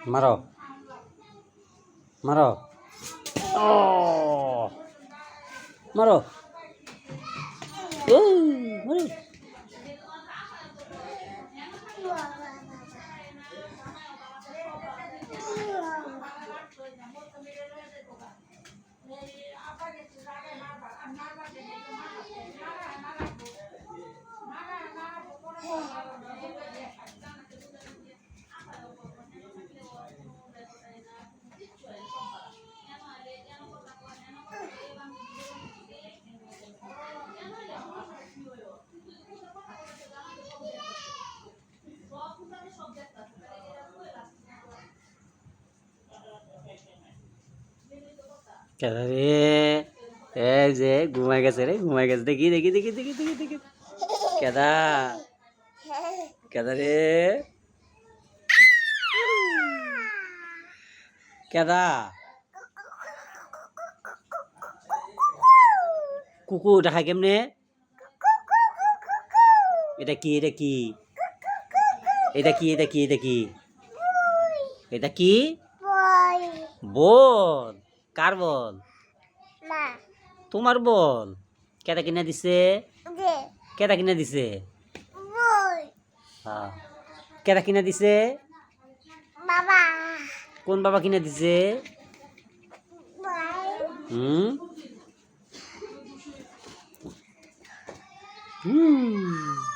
মারো মারো ও মারো মারো রে এই যে ঘুমাই গেছে রে ঘুমাই গেছে দেখি দেখি দেখি দেখি দেখি দেখি কেদা কেদা রে কেদা কুকুর দেখা কেমনে এটা কি এটা কি এটা কি এটা কি এটা কি এটা কি বল কার বল তোমার বল কেটা কিনা দিছে কেটা কিনা দিছে হ্যাঁ কেটা কিনা দিছে বাবা কোন বাবা কিনা দিছে হুম হুম